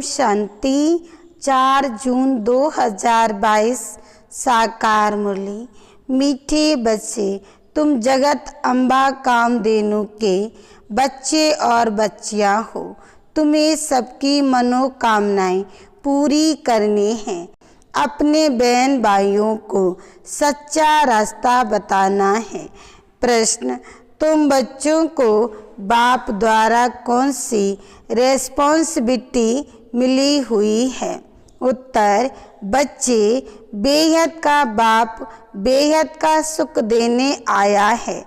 शांति। 4 जून 2022 साकार मुरली। मीठे बच्चे, तुम जगत अम्बा कामधेनु के बच्चे और बच्चियां हो। तुम्हें सबकी मनोकामनाएं पूरी करनी है। अपने बहन भाइयों को सच्चा रास्ता बताना है। प्रश्न, तुम बच्चों को बाप द्वारा कौन सी रेस्पॉन्सिबिलिटी मिली हुई है? उत्तर, बच्चे, बेहद का बाप बेहद का सुख देने आया है,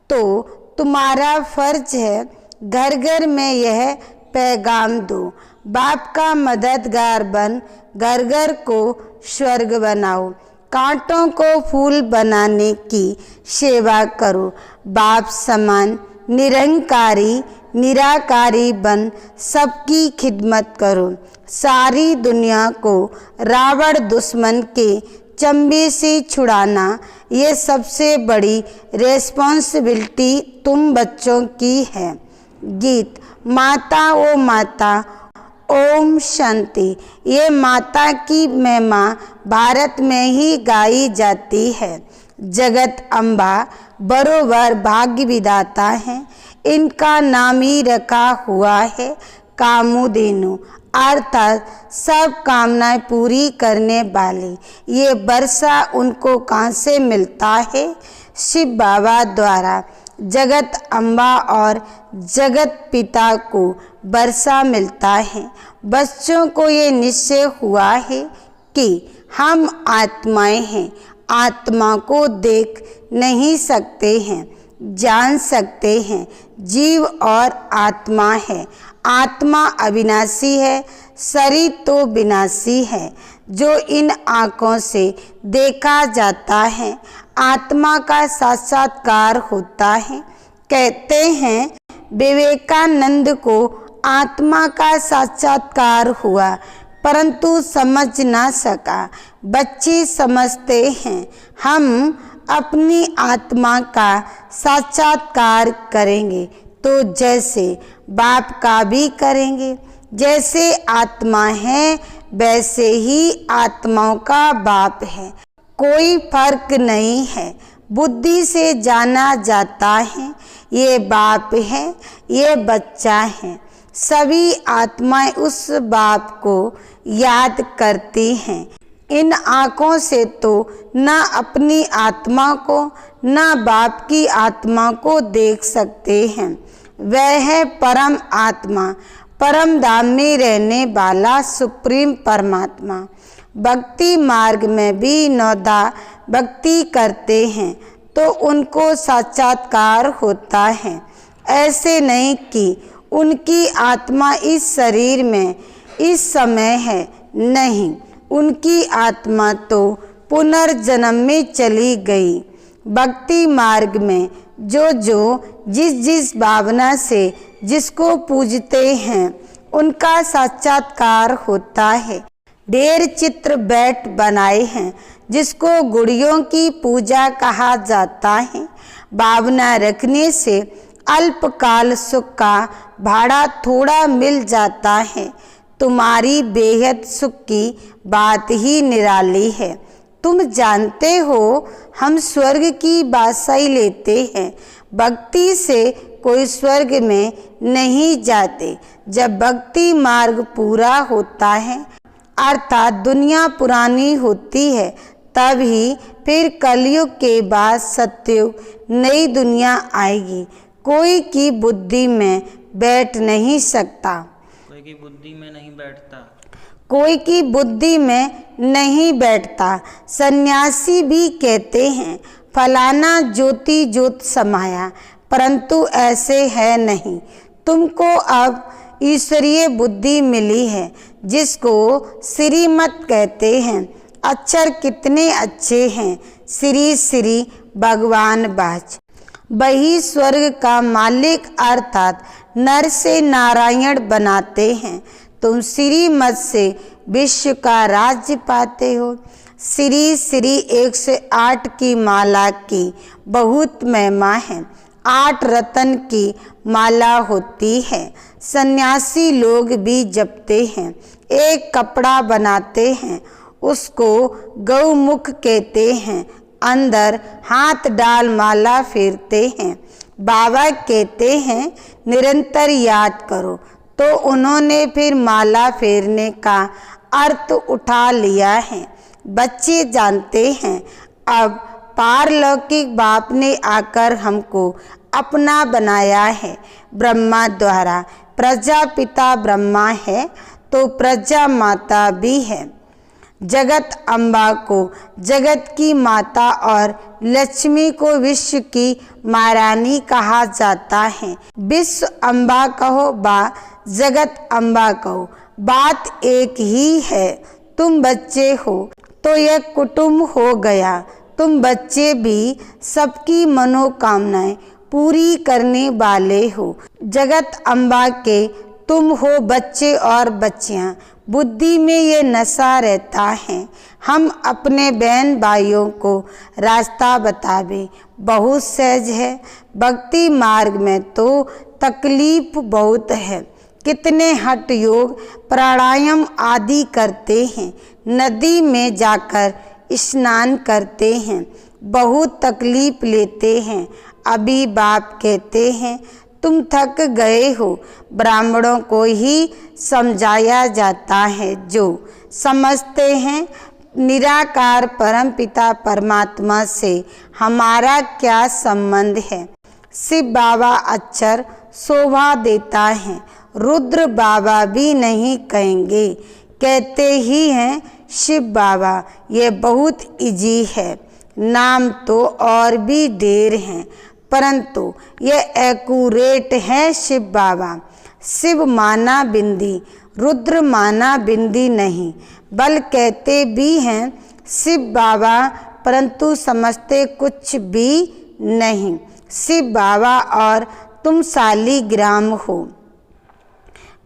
तो तुम्हारा फर्ज है घर घर में यह पैगाम दो। बाप का मददगार बन घर घर को स्वर्ग बनाओ। कांटों को फूल बनाने की सेवा करो। बाप समान निरंकारी निराकारी बन सबकी खिदमत करो। सारी दुनिया को रावण दुश्मन के चंबे से छुड़ाना, ये सबसे बड़ी रेस्पॉन्सिबिलिटी तुम बच्चों की है। गीत, माता ओ माता ओम शांति। ये माता की महिमा भारत में ही गाई जाती है। जगत अम्बा बरोबर भाग्य विधाता है। इनका नाम ही रखा हुआ है कामधेनु, अर्थात सब कामनाएं पूरी करने वाली। ये वर्षा उनको कहाँ से मिलता है? शिव बाबा द्वारा। जगत अम्बा और जगत पिता को वर्षा मिलता है। बच्चों को ये निश्चय हुआ है कि हम आत्माएं हैं। आत्मा को देख नहीं सकते हैं, जान सकते हैं। जीव और आत्मा है। आत्मा अविनाशी है, शरीर तो विनाशी है जो इन आँखों से देखा जाता है। आत्मा का साक्षात्कार होता है। कहते हैं विवेकानंद को आत्मा का साक्षात्कार हुआ, परंतु समझ ना सका। बच्चे समझते हैं हम अपनी आत्मा का साक्षात्कार करेंगे तो जैसे बाप का भी करेंगे। जैसे आत्मा है वैसे ही आत्माओं का बाप है। कोई फर्क नहीं है। बुद्धि से जाना जाता है ये बाप है, ये बच्चा है। सभी आत्माएं उस बाप को याद करती हैं। इन आँखों से तो न अपनी आत्मा को न बाप की आत्मा को देख सकते हैं। वह है परम आत्मा, परम धाम में रहने वाला सुप्रीम परमात्मा। भक्ति मार्ग में भी नौदा भक्ति करते हैं तो उनको साक्षात्कार होता है। ऐसे नहीं कि उनकी आत्मा इस शरीर में इस समय है, नहीं, उनकी आत्मा तो पुनर्जन्म में चली गई। भक्ति मार्ग में जो जिस भावना से जिसको पूजते हैं उनका साक्षात्कार होता है। ढेर चित्र बैठ बनाए हैं जिसको गुड़ियों की पूजा कहा जाता है। भावना रखने से अल्पकाल सुख का भाड़ा थोड़ा मिल जाता है। तुम्हारी बेहद सुख की बात ही निराली है। तुम जानते हो हम स्वर्ग की बादशाही लेते हैं। भक्ति से कोई स्वर्ग में नहीं जाते। जब भक्ति मार्ग पूरा होता है अर्थात दुनिया पुरानी होती है, तभी फिर कलयुग के बाद सतयुग नई दुनिया आएगी। कोई की बुद्धि में बैठ नहीं सकता। कोई की बुद्धि में नहीं बैठता। कोई की बुद्धि में नहीं बैठता। सन्यासी भी कहते हैं फलाना ज्योति ज्योत समाया, परंतु ऐसे है नहीं। तुमको अब ईश्वरीय बुद्धि मिली है जिसको श्रीमत कहते हैं। अक्षर कितने अच्छे हैं। श्री श्री भगवान बाज। वही स्वर्ग का मालिक अर्थात नर से नारायण बनाते हैं। तुम श्रीमत से विश्व का राज्य पाते हो। श्री श्री 108 की माला की बहुत महिमा है। 8 रतन की माला होती है। सन्यासी लोग भी जपते हैं। एक कपड़ा बनाते हैं, उसको गौमुख कहते हैं। अंदर हाथ डाल माला फेरते हैं। बाबा कहते हैं निरंतर याद करो, तो उन्होंने फिर माला फेरने का अर्थ उठा लिया है। बच्चे जानते हैं अब पारलौकिक बाप ने आकर हमको अपना बनाया है। ब्रह्मा द्वारा प्रजापिता ब्रह्मा है तो प्रजा माता भी है। जगत अम्बा को जगत की माता और लक्ष्मी को विश्व की महारानी कहा जाता है। विश्व अम्बा कहो बा जगत अम्बा कहो, बात एक ही है। तुम बच्चे हो तो यह कुटुंब हो गया। तुम बच्चे भी सबकी मनोकामनाएं पूरी करने वाले हो। जगत अम्बा के तुम हो बच्चे और बच्चियां। बुद्धि में ये नशा रहता है। हम अपने बहन भाइयों को रास्ता बतावे बहुत सहज है। भक्ति मार्ग में तो तकलीफ बहुत है। कितने हठ योग प्राणायाम आदि करते हैं, नदी में जाकर स्नान करते हैं, बहुत तकलीफ लेते हैं। अभी बाप कहते हैं तुम थक गए हो। ब्राह्मणों को ही समझाया जाता है जो समझते हैं निराकार परम पिता परमात्मा से हमारा क्या संबंध है। शिव बाबा अक्षर शोभा देता है, रुद्र बाबा भी नहीं कहेंगे, कहते ही हैं शिव बाबा। ये बहुत इजी है। नाम तो और भी ढेर हैं, परंतु ये एक्यूरेट है शिव बाबा। शिव माना बिंदी, रुद्र माना बिंदी नहीं। बल कहते भी हैं शिव बाबा, परंतु समझते कुछ भी नहीं। शिव बाबा और तुम शालिग्राम हो।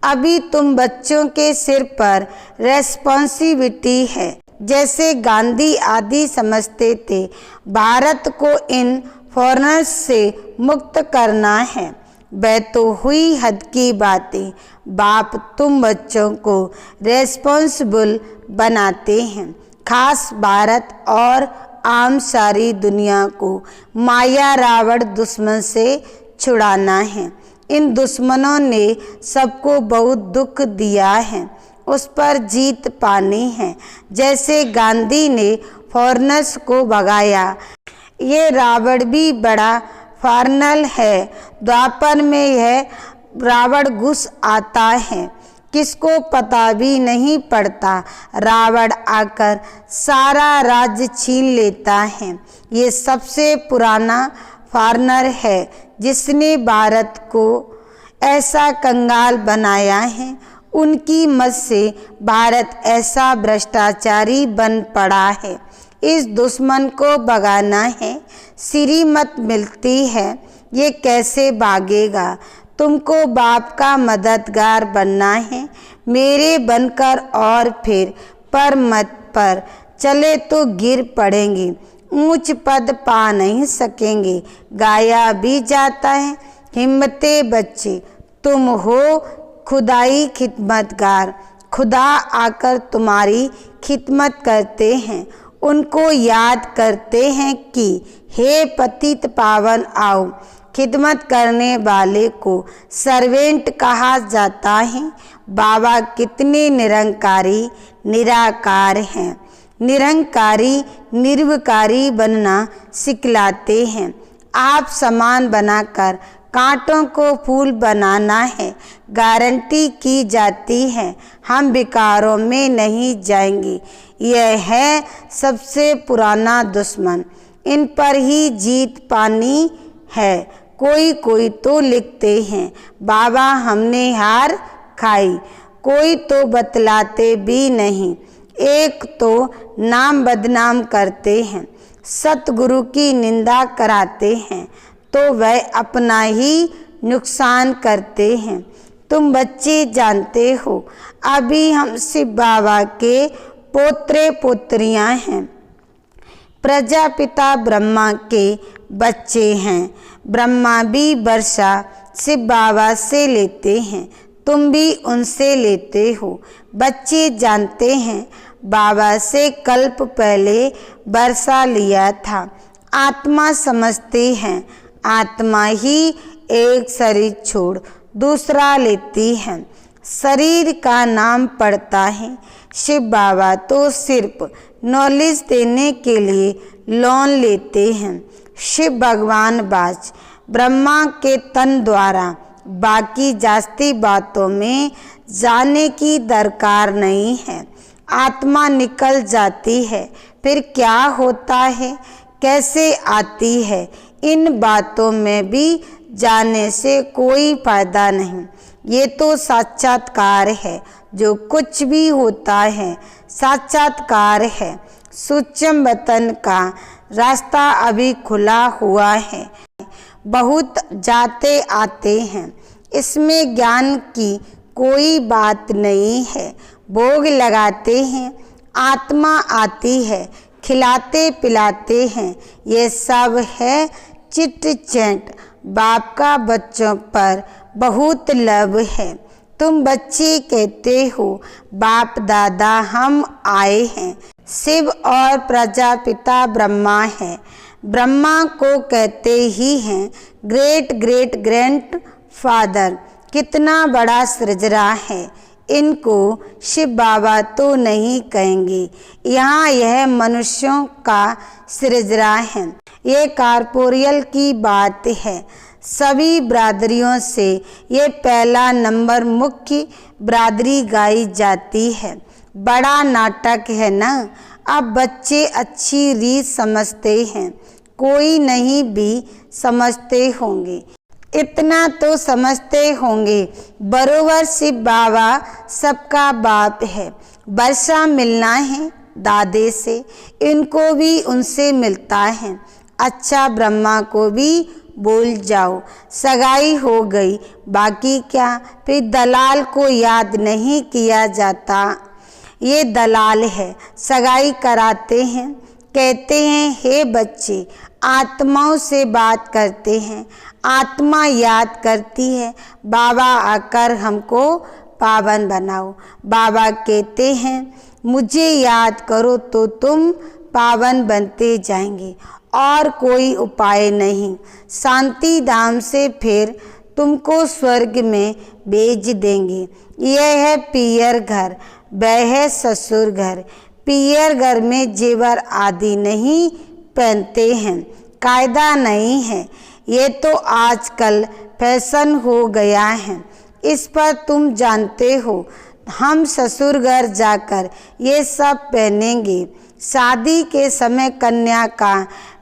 अभी तुम बच्चों के सिर पर रेस्पॉन्सिबिलिटी है। जैसे गांधी आदि समझते थे भारत को इन फॉरेनर्स से मुक्त करना है। वह तो हुई हद की बातें। बाप तुम बच्चों को रेस्पॉन्सिबल बनाते हैं, खास भारत और आम सारी दुनिया को माया रावण दुश्मन से छुड़ाना है। इन दुश्मनों ने सबको बहुत दुख दिया है, उस पर जीत पानी है। जैसे गांधी ने फॉरेनर्स को भगाया, ये रावण भी बड़ा फॉरेनर है। द्वापर में यह रावण घुस आता है, किसको पता भी नहीं पड़ता। रावण आकर सारा राज्य छीन लेता है। ये सबसे पुराना फॉरेनर है जिसने भारत को ऐसा कंगाल बनाया है। उनकी मत से भारत ऐसा भ्रष्टाचारी बन पड़ा है। इस दुश्मन को भगाना है। श्रीमत मिलती है, ये कैसे भागेगा। तुमको बाप का मददगार बनना है मेरे बनकर, और फिर पर मत पर चले तो गिर पड़ेंगे, ऊंच पद पा नहीं सकेंगे। गाया भी जाता है हिम्मते बच्चे तुम हो खुदाई खिदमतगार। खुदा आकर तुम्हारी खिदमत करते हैं, उनको याद करते हैं कि हे पतित पावन आओ। खिदमत करने वाले को सर्वेंट कहा जाता है। बाबा कितने निरंकारी निराकार हैं। निरंकारी निर्विकारी बनना सिखलाते हैं। आप सामान बनाकर कांटों को फूल बनाना है, गारंटी की जाती है हम विकारों में नहीं जाएंगे। यह है सबसे पुराना दुश्मन, इन पर ही जीत पानी है। कोई तो लिखते हैं बाबा हमने हार खाई, कोई तो बतलाते भी नहीं। एक तो नाम बदनाम करते हैं, सतगुरु की निंदा कराते हैं, तो वह अपना ही नुकसान करते हैं। तुम बच्चे जानते हो अभी हम शिव बाबा के पोत्रे पोत्रियां हैं। प्रजापिता ब्रह्मा के बच्चे हैं। ब्रह्मा भी वर्षा शिव बाबा से लेते हैं, तुम भी उनसे लेते हो। बच्चे जानते हैं बाबा से कल्प पहले बरसा लिया था। आत्मा समझते हैं आत्मा ही एक शरीर छोड़ दूसरा लेती है। शरीर का नाम पड़ता है शिव बाबा तो सिर्फ नॉलेज देने के लिए लोन लेते हैं। शिव भगवान बाज ब्रह्मा के तन द्वारा, बाकी जास्ती बातों में जाने की दरकार नहीं है। आत्मा निकल जाती है फिर क्या होता है, कैसे आती है, इन बातों में भी जाने से कोई फायदा नहीं। ये तो साक्षात्कार है, जो कुछ भी होता है साक्षात्कार है। सूक्ष्म वतन का रास्ता अभी खुला हुआ है, बहुत जाते आते हैं, इसमें ज्ञान की कोई बात नहीं है। भोग लगाते हैं, आत्मा आती है, खिलाते पिलाते हैं, ये सब है चिट चैट। बाप का बच्चों पर बहुत लव है। तुम बच्चे कहते हो बाप दादा हम आए हैं। शिव और प्रजापिता ब्रह्मा है, ब्रह्मा को कहते ही हैं ग्रेट ग्रेट ग्रैंड फादर। कितना बड़ा सृजरा है, इनको शिव बाबा तो नहीं कहेंगे, यहाँ यह मनुष्यों का सृजरा है। ये कॉर्पोरियल की बात है। सभी बिरादरियों से ये पहला नंबर मुख्य बिरादरी गाई जाती है। बड़ा नाटक है ना। अब बच्चे अच्छी रीत समझते हैं, कोई नहीं भी समझते होंगे, इतना तो समझते होंगे बरोबर शिव बाबा सबका बाप है। वर्षा मिलना है दादे से, इनको भी उनसे मिलता है। अच्छा ब्रह्मा को भी बोल जाओ, सगाई हो गई, बाकी क्या। फिर दलाल को याद नहीं किया जाता, ये दलाल है। सगाई कराते हैं, कहते हैं हे बच्चे, आत्माओं से बात करते हैं, आत्मा याद करती है बाबा आकर हमको पावन बनाओ। बाबा कहते हैं मुझे याद करो तो तुम पावन बनते जाएंगे, और कोई उपाय नहीं। शांति धाम से फिर तुमको स्वर्ग में भेज देंगे। यह है पियर घर, वह है ससुर घर। पियर घर में जेवर आदि नहीं पहनते हैं, कायदा नहीं है। ये तो आजकल फैशन हो गया है, इस पर तुम जानते हो। हम ससुर घर जाकर ये सब पहनेंगे। शादी के समय कन्या का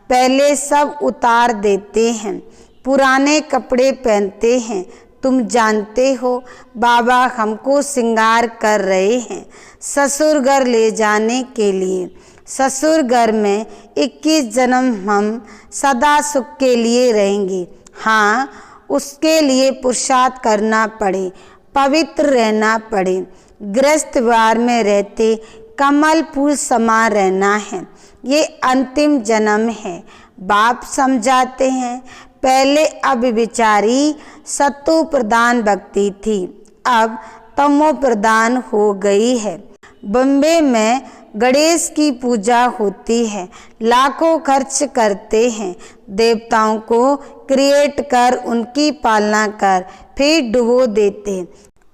पहले सब उतार देते हैं, पुराने कपड़े पहनते हैं। तुम जानते हो बाबा हमको श्रृंगार कर रहे हैं ससुर घर ले जाने के लिए। ससुर घर में 21 जन्म हम सदा सुख के लिए रहेंगे। हाँ, उसके लिए पुरुषार्थ करना पड़े, पवित्र रहना पड़े, गृहस्थ वार में रहते कमल फूल समा रहना है। ये अंतिम जन्म है। बाप समझाते हैं पहले अब विचारी सत्व प्रधान भक्ति थी, अब तमो प्रधान हो गई है। बम्बे में गणेश की पूजा होती है, लाखों खर्च करते हैं देवताओं को क्रिएट कर, उनकी पालना कर, फिर डुबो देते,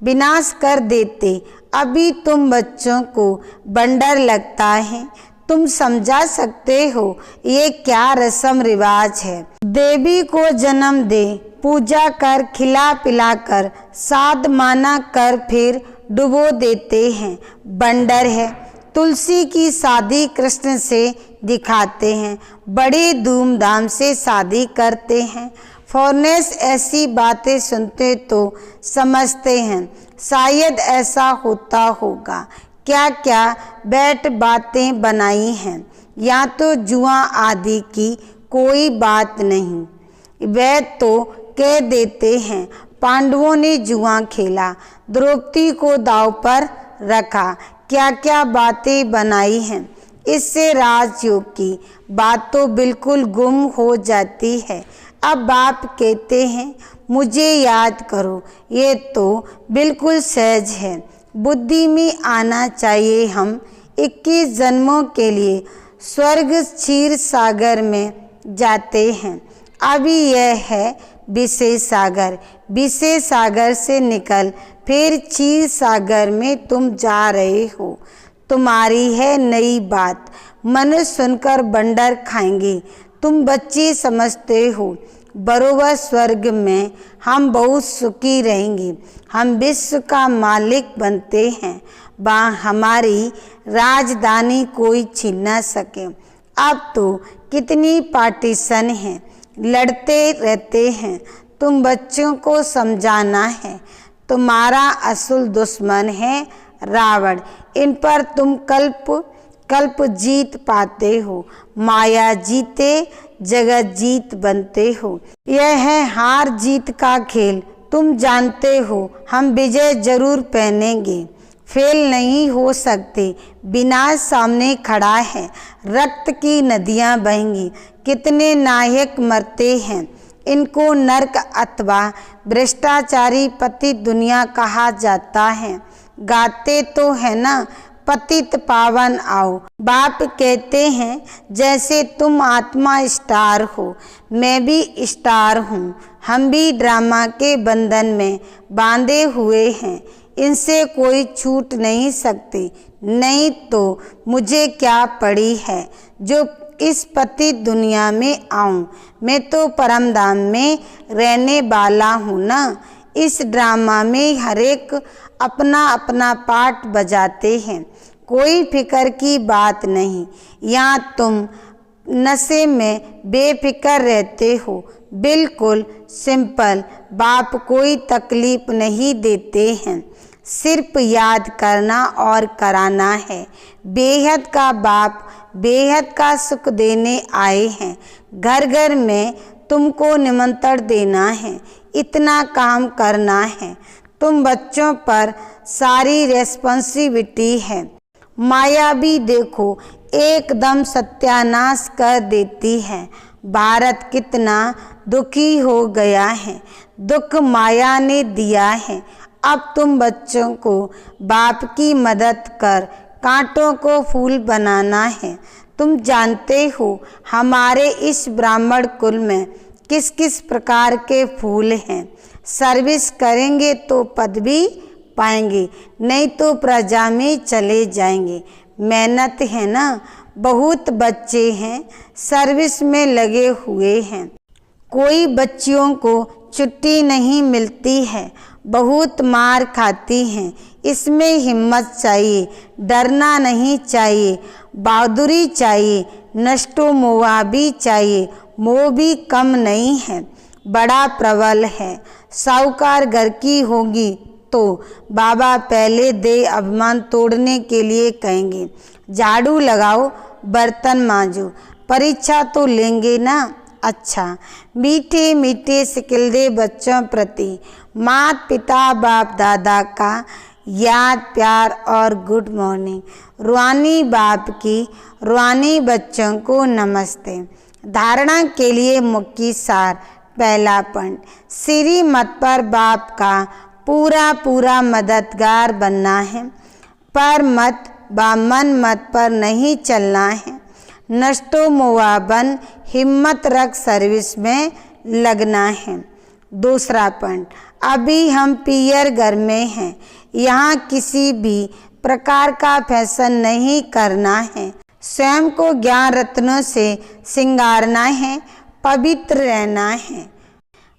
विनाश कर देते। अभी तुम बच्चों को बंडर लगता है, तुम समझा सकते हो ये क्या रस्म रिवाज है। देवी को जन्म दे, पूजा कर, खिला पिला कर, साध माना कर, फिर डुबो देते हैं, बंडर है। तुलसी की शादी कृष्ण से दिखाते हैं, बड़ी धूमधाम से शादी करते हैं। फॉरनेस ऐसी बातें सुनते तो समझते हैं शायद ऐसा होता होगा। क्या क्या बैठ बातें बनाई हैं, या तो जुआ आदि की कोई बात नहीं। वह तो कह देते हैं पांडवों ने जुआ खेला, द्रौपदी को दांव पर रखा। क्या क्या बातें बनाई हैं, इससे राजयोग की बात तो बिल्कुल गुम हो जाती है। अब बाप कहते हैं मुझे याद करो। ये तो बिल्कुल सहज है। बुद्धि में आना चाहिए। हम 21 जन्मों के लिए स्वर्ग क्षीर सागर में जाते हैं। अभी यह है विषय सागर। विषय सागर से निकल फिर क्षीर सागर में तुम जा रहे हो। तुम्हारी है नई बात। मनुष्य सुनकर बंडर खाएंगे। तुम बच्चे समझते हो बरोबर स्वर्ग में हम बहुत सुखी रहेंगे। हम विश्व का मालिक बनते हैं। वहाँ हमारी राजधानी कोई छीन न सके। अब तो कितनी पार्टीशन हैं, लड़ते रहते हैं। तुम बच्चों को समझाना है। तुम्हारा असल दुश्मन है रावण। इन पर तुम कल्प जीत पाते हो। माया जीते जगत जीत बनते हो। यह है हार जीत का खेल। तुम जानते हो हम विजय जरूर पहनेंगे। फेल नहीं हो सकते। विनाश सामने खड़ा है। रक्त की नदियां बहेंगी। कितने नायक मरते हैं। इनको नरक अथवा भ्रष्टाचारी पतित दुनिया कहा जाता है। गाते तो है ना पतित पावन आओ। बाप कहते हैं जैसे तुम आत्मा स्टार हो, मैं भी स्टार हूँ। हम भी ड्रामा के बंधन में बांधे हुए हैं। इनसे कोई छूट नहीं सकती। नहीं तो मुझे क्या पड़ी है जो इस पतित दुनिया में आऊं। मैं तो परम धाम में रहने वाला हूँ ना। इस ड्रामा में हरेक अपना अपना पार्ट बजाते हैं। कोई फिक्र की बात नहीं। यहाँ तुम नशे में बेफिक्र रहते हो। बिल्कुल सिंपल। बाप कोई तकलीफ नहीं देते हैं। सिर्फ याद करना और कराना है। बेहद का बाप बेहद का सुख देने आए हैं। घर घर में तुमको निमंत्रण देना है। इतना काम करना है। तुम बच्चों पर सारी रेस्पॉन्सिबिलिटी है। माया भी देखो एकदम सत्यानाश कर देती है। भारत कितना दुखी हो गया है। दुख माया ने दिया है। अब तुम बच्चों को बाप की मदद कर कांटों को फूल बनाना है। तुम जानते हो हमारे इस ब्राह्मण कुल में किस किस प्रकार के फूल हैं। सर्विस करेंगे तो पदवी पाएंगे, नहीं तो प्रजा में चले जाएंगे। मेहनत है ना। बहुत बच्चे हैं सर्विस में लगे हुए हैं। कोई बच्चियों को छुट्टी नहीं मिलती है। बहुत मार खाती हैं। इसमें हिम्मत चाहिए। डरना नहीं चाहिए। बहादुरी चाहिए। नष्टो मोह भी चाहिए। मोह भी कम नहीं है, बड़ा प्रबल है। साहूकार घर की होगी तो बाबा पहले दे अभिमान तोड़ने के लिए कहेंगे। झाड़ू लगाओ, बर्तन मांजो। परीक्षा तो लेंगे ना। अच्छा, मीठे मीठे सिकिलदे बच्चों प्रति माता पिता बाप दादा का याद प्यार और गुड मॉर्निंग। रूहानी बाप की रूहानी बच्चों को नमस्ते। धारणा के लिए मुख्य सार। पहला पॉइंट, श्रीमत पर बाप का पूरा पूरा मददगार बनना है। पर मत व मन मत पर नहीं चलना है। नष्टो मोआ बन हिम्मत रख सर्विस में लगना है। दूसरा पॉइंट, अभी हम पियर घर में हैं। यहाँ किसी भी प्रकार का फैशन नहीं करना है। स्वयं को ज्ञान रत्नों से सिंगारना है। पवित्र रहना है।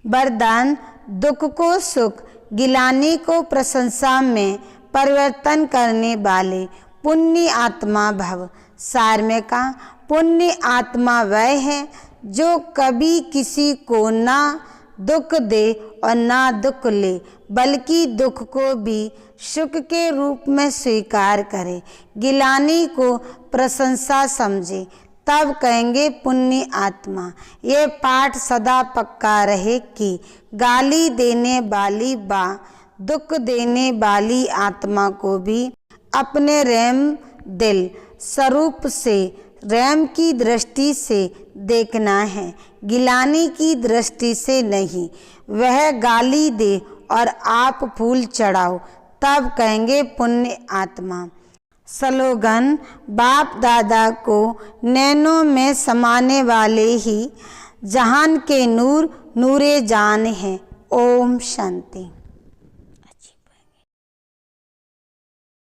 वरदान, दुख को सुख, गिलानी को प्रशंसा में परिवर्तन करने वाले पुण्य आत्मा भव। सार में कहा, पुण्य आत्मा वह है जो कभी किसी को ना दुख दे और ना दुख ले, बल्कि दुख को भी सुख के रूप में स्वीकार करे, गिलानी को प्रशंसा समझे, तब कहेंगे पुण्य आत्मा। ये पाठ सदा पक्का रहे कि गाली देने वाली बा दुख देने वाली आत्मा को भी अपने रहम दिल स्वरूप से रहम की दृष्टि से देखना है, गिलानी की दृष्टि से नहीं। वह गाली दे और आप फूल चढ़ाओ, तब कहेंगे पुण्य आत्मा। स्लोगन: बाप दादा को नैनों में समाने वाले ही जहान के नूर नूरे जान हैं। ओम शांति।